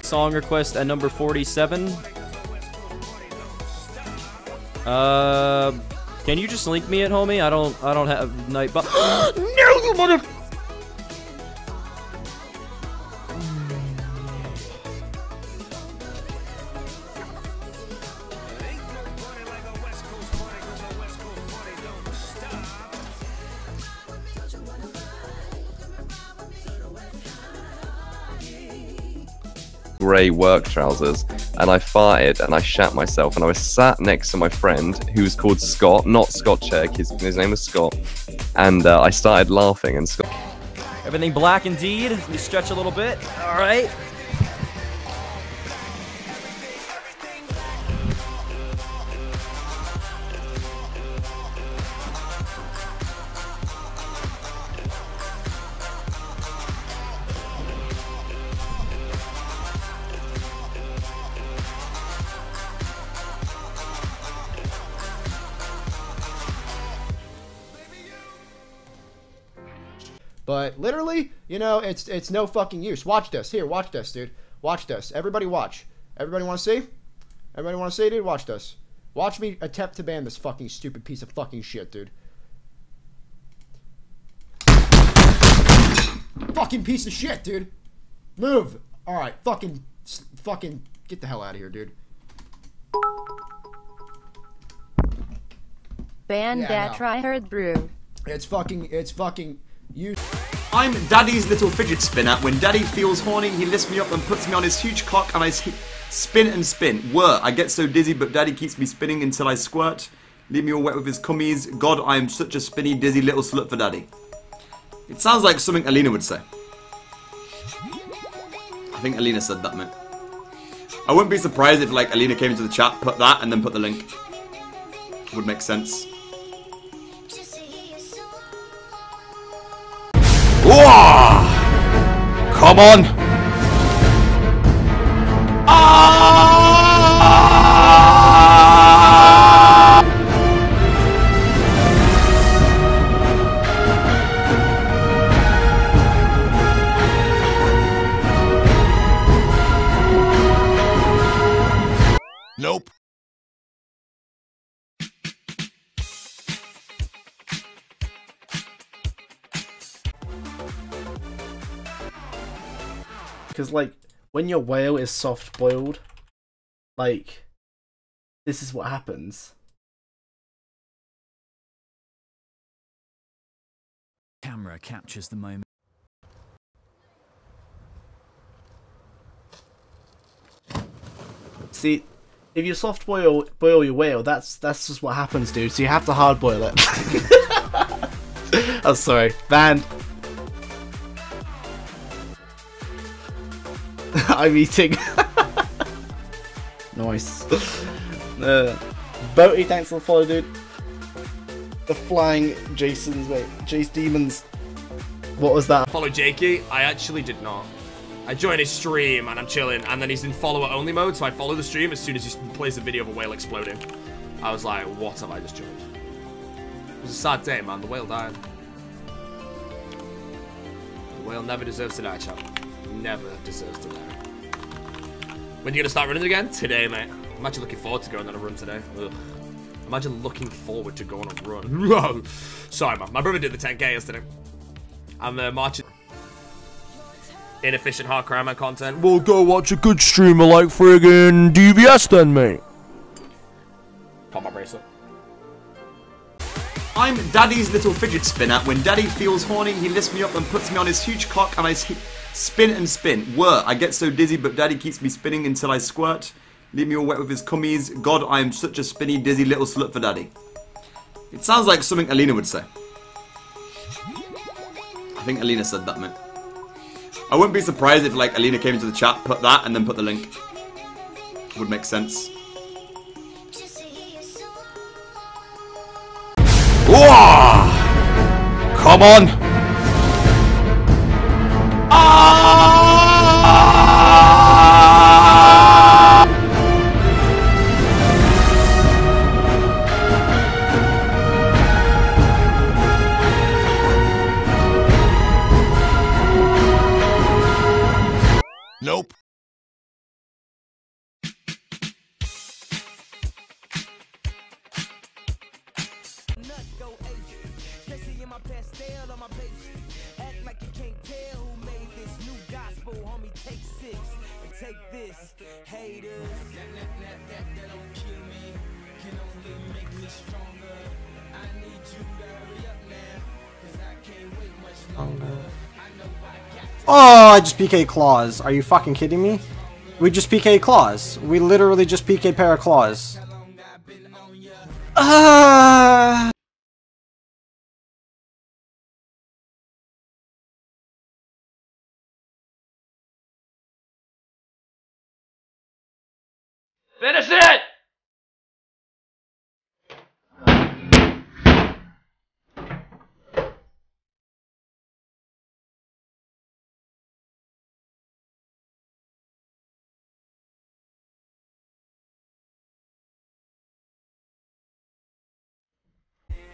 Song request at number 47. Can you just link me it, homie? I don't have night. No, you mother. Grey work trousers, and I farted and I shat myself, and I was sat next to my friend who was called Scott, not Scott Chegg, his name was Scott, and I started laughing, and Scott... Everything black indeed. Let me stretch a little bit. All right. But literally, you know, it's no fucking use. Watch this. Here, watch this, dude. Watch this. Everybody watch. Everybody want to see? Everybody want to see, dude? Watch this. Watch me attempt to ban this fucking stupid piece of fucking shit, dude. Fucking piece of shit, dude. Move. All right, fucking get the hell out of here, dude. Ban that tryhard brew. It's fucking you. I'm Daddy's little fidget spinner. When Daddy feels horny, he lifts me up and puts me on his huge cock, and I spin and spin. Whir, I get so dizzy, but Daddy keeps me spinning until I squirt. Leave me all wet with his cummies. God, I am such a spinny, dizzy little slut for Daddy. It sounds like something Alina would say. I think Alina said that, mate. I wouldn't be surprised if, like, Alina came into the chat, put that, and then put the link. Would make sense. Whoa! Come on! Nope. Because, like, when your whale is soft-boiled, like, this is what happens. Camera captures the moment. See, if you boil your whale, that's just what happens, dude. So you have to hard boil it. Oh, sorry, banned. I'm eating. Nice. B0aty, thanks for the follow, dude. The flying Jasons, wait, Jace Demons. What was that? Follow Jakey? I actually did not. I joined his stream and I'm chilling, and then he's in follower only mode, so I follow the stream as soon as he plays a video of a whale exploding. I was like, what have I just joined? It was a sad day, man. The whale died. The whale never deserves to die, chap. Never deserves to die. When are you gonna start running again? Today, mate. I'm actually looking forward to going on a run today. Ugh. Imagine looking forward to going on a run. Sorry, man. My brother did the 10K yesterday. I'm marching. Inefficient hardcore ammo content. Well, go watch a good streamer like friggin' DVS then, mate. Pop my bracelet. I'm Daddy's little fidget spinner. When Daddy feels horny, he lifts me up and puts me on his huge cock, and I spin and spin. Whir, I get so dizzy, but Daddy keeps me spinning until I squirt. Leave me all wet with his cummies. God, I am such a spinny, dizzy little slut for Daddy. It sounds like something Alina would say. I think Alina said that, mate. I wouldn't be surprised if, like, Alina came into the chat, put that, and then put the link. Would make sense. Whoa! Come on! Nope. Oh, I just PK claws. Are you fucking kidding me? We just PK claws. We literally just PK pair of claws. Finish it!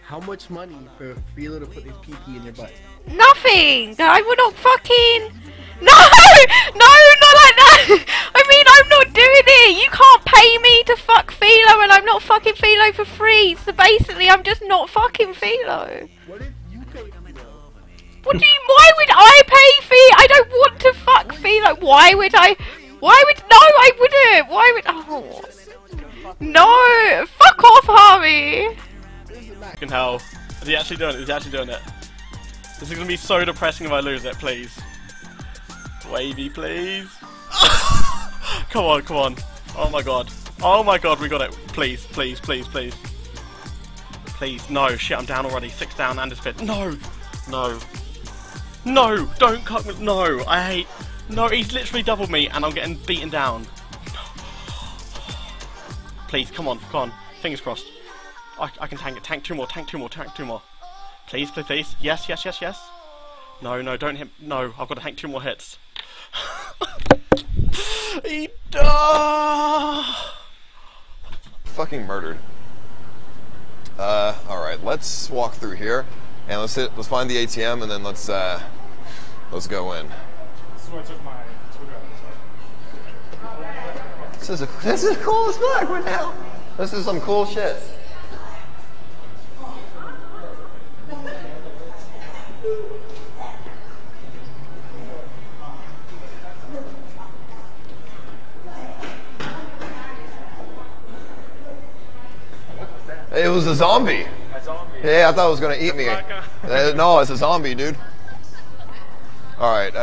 How much money for Philo to put his PP in your butt? Nothing! I would not fucking... No! No, not like that! I mean, I'm not doing it! You can't pay me to fuck Philo and I'm not fucking Philo for free! So basically, I'm just not fucking Philo. What if you pay Philo? What do you... Why would I pay Philo? I don't want to fuck Philo. Why would I... Why would... No, I wouldn't! Why would... Oh... No! Fuck off, Harvey! Fucking hell. Is he actually doing it? Is he actually doing it? This is gonna be so depressing if I lose it, please. Wavy, please. Come on, come on. Oh my god. Oh my god, we got it. Please, please, please, please. Please, no. Shit, I'm down already. 6 down and a spin. No! No. No! Don't cut me. No, I hate... No, he's literally doubled me and I'm getting beaten down. Please, come on, come on. Fingers crossed. I can tank it. Tank 2 more, tank 2 more, tank 2 more. Please, please, please. Yes, yes, yes, yes. No, no, don't hit. No, I've got to tank 2 more hits. He fucking murdered. Alright, let's walk through here and let's find the ATM and then let's go in. This is where I took my Twitter out. This is cool as fuck. What the hell? This is some cool shit. It was a zombie. A zombie? Yeah, I thought it was gonna eat me. No, it's a zombie, dude. Alright,